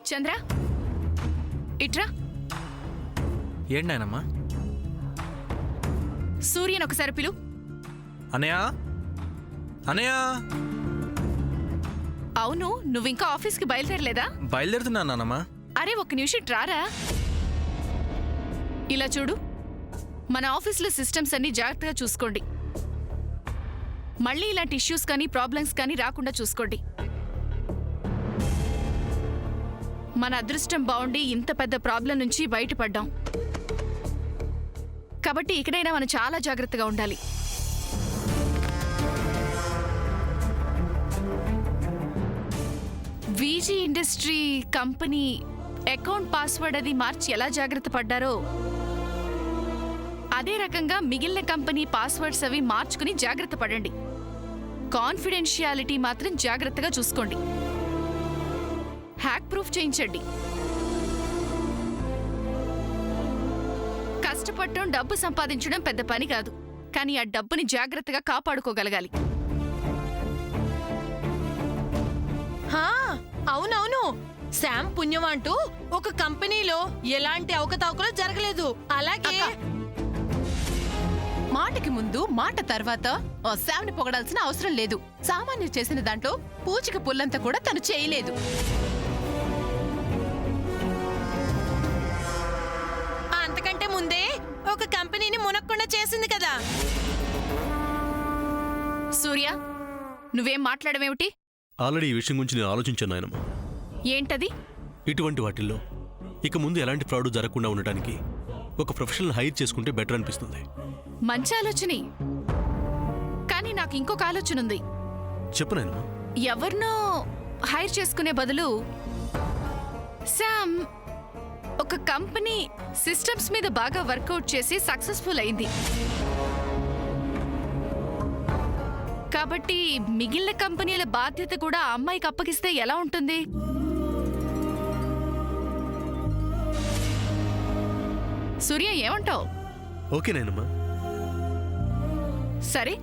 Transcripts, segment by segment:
చంద్ర ఇట్రా. ఏంటి నాయనమ్మా? సూర్యన్ ఒకసారి పిలు. అనయ్య అనయ్య. అవును, నువ్వింకా ఆఫీస్కి బయలుదేరలేదా? బయలుదేరుతున్నా నానమ్మా. అరే ఒక్క నిమిషం రారా. ఇలా చూడు, మన ఆఫీస్లో సిస్టమ్స్ అన్ని జాగ్రత్తగా చూసుకోండి. మళ్ళీ ఇలాంటి ఇష్యూస్ కానీ ప్రాబ్లమ్స్ కానీ రాకుండా చూసుకోండి. మన అదృష్టం బాగుండి ఇంత పెద్ద ప్రాబ్లం నుంచి బయటపడ్డాం. కాబట్టి ఇక్కడైనా మనం చాలా జాగ్రత్తగా ఉండాలి. VG industry company account password అది మార్చి ఎలా జాగ్రత్త పడ్డారో అదే రకంగా మిగిలిన కంపెనీ పాస్వర్డ్స్ అవి మార్చుకుని జాగ్రత్త పడండి. కాన్ఫిడెన్షియాలిటీ మాత్రం జాగ్రత్తగా చూసుకోండి. హ్యాక్ ప్రూఫ్ చేయించండి. కష్టపడటం, డబ్బు సంపాదించడం పెద్ద పని కాదు, కానీ ఆ డబ్బుని జాగ్రత్తగా కాపాడుకోగలగాలి. అవునవును, శామ్ పుణ్యం అంటూ ఒక కంపెనీలో ఎలాంటి అవకతవకలు జరగలేదు. అలాగే మాటకి ముందు మాట తర్వాత శామ్ని పొగడాల్సిన అవసరం లేదు. సామాన్యులు చేసిన దాంట్లో పూచిక పుల్లంతా కూడా తను చేయలేదు. అంతకంటే ముందే ఒక కంపెనీని మునక్కుండా చేసింది కదా. సూర్య, నువ్వేం మాట్లాడమేమిటి? ఆల్రెడీ ఈ విషయం గురించి నేను ఆలోచించాను నాయనమ్మా. ఏంటది? ఇటువంటి వాటిల్లో ఇక ముందు ఎలాంటి ఫ్రాడ్ జరగకుండా ఉండటానికి ఒక ప్రొఫెషనల్ హైర్ చేసుకుంటే బెటర్ అనిపిస్తుంది. మంచి ఆలోచనే, కానీ నాకు ఇంకొక ఆలోచన ఉంది. చెప్పు నాయనమ్మా. ఎవరినో హైర్ చేసుకునే బదులు శామ్ ఒక కంపెనీ సిస్టమ్స్ మీద బాగా వర్కౌట్ చేసి సక్సెస్ఫుల్ అయింది. కాబట్టి మిగిలిన కంపెనీల బాధ్యత కూడా ఆ అమ్మాయికి అప్పగిస్తే ఎలా ఉంటుంది? సూర్య, ఏమంటావు? ఓకే నాయనమ్మా. సరే,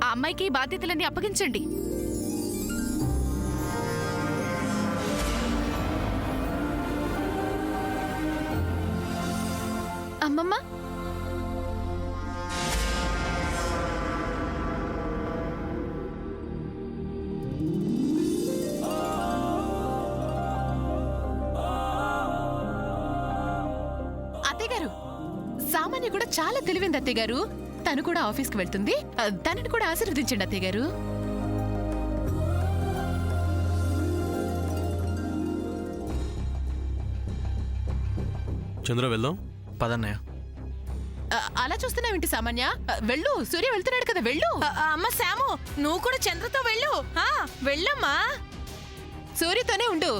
ఆ అమ్మాయికి బాధ్యతలన్నీ అప్పగించండి. అమ్మమ్మ, అత్తయ్యగారు, సామాన్య కూడా చాలా తెలివింది అత్తయ్యగారు. తను కూడా ఆఫీస్కి వెళ్తుంది. తనని కూడా ఆశీర్వదించండి అత్తయ్యగారు. చంద్ర వెళ్దాం. పదన్నయ్య. అలా చూస్తున్నావేంటి సామాన్య? వెళ్ళు, సూర్య వెళ్తున్నాడు కదా, వెళ్ళు. అమ్మ శాము, నువ్వు కూడా చంద్రతో వెళ్ళు. వెళ్ళమ్మా. సూర్యతోనే ఉండు.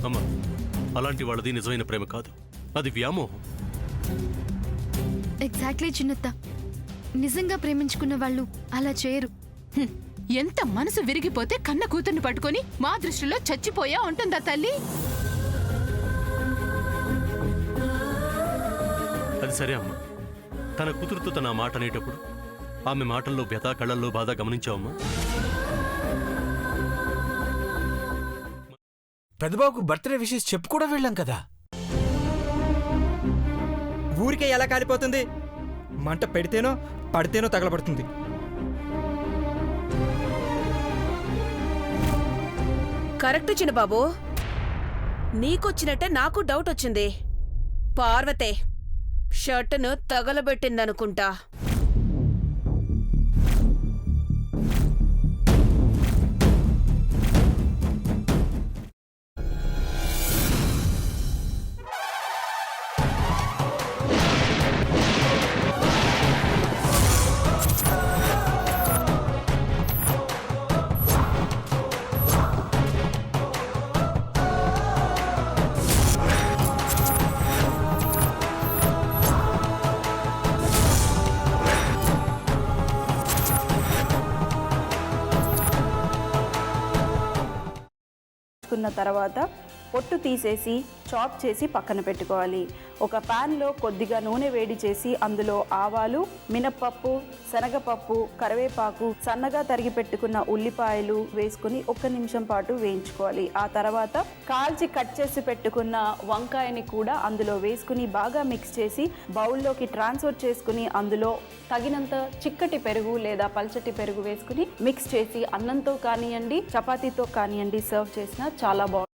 అమ్మా, అలాంటి వాళ్ళది నిజమైన ప్రేమ కాదు, అది వ్యామోహం. ఎగ్జాక్ట్లీ చిన్నత్త, నిజంగా ప్రేమించుకున్న వాళ్ళు అలా చేయరు. ఎంత మనసు విరిగిపోతే కన్న కూతుర్ని పట్టుకొని మా దృష్టిలో చచ్చిపోయా ఉంటుందా తల్లి? అది సరే అమ్మా. తన కూతురుతో తన మాట అనేటప్పుడు ఆమె మాటల్లో వ్యథ, కళ్ళల్లో బాధ గమనించావమ్మా? పెద్దబాబుకు బర్త్డే విషెస్ చెప్పు కూడా వెళ్ళాం కదా. ఊరికే ఎలా కాలిపోతుంది? మంట పెడితేనో పడితేనో తగలబడుతుంది. కరెక్ట్ చిన్నబాబు, నీకొచ్చినట్టే నాకు డౌట్ వచ్చింది. పార్వతే షర్టును తగలబెట్టిందనుకుంటా. చేసుకున్న తర్వాత పొట్టు తీసేసి చాప్ చేసి పక్కన పెట్టుకోవాలి. ఒక ప్యాన్లో కొద్దిగా నూనె వేడి చేసి అందులో ఆవాలు, మినప్పప్పు, శనగపప్పు, కరివేపాకు, సన్నగా తరిగి పెట్టుకున్న ఉల్లిపాయలు వేసుకుని 1 నిమిషం పాటు వేయించుకోవాలి. ఆ తర్వాత కాల్చి కట్ చేసి పెట్టుకున్న వంకాయని కూడా అందులో వేసుకుని బాగా మిక్స్ చేసి బౌల్లోకి ట్రాన్స్ఫర్ చేసుకుని అందులో తగినంత చిక్కటి పెరుగు లేదా పల్చటి పెరుగు వేసుకుని మిక్స్ చేసి అన్నంతో కానివ్వండి, చపాతీతో కానివ్వండి సర్వ్ చేసినా చాలా బాగుంటుంది.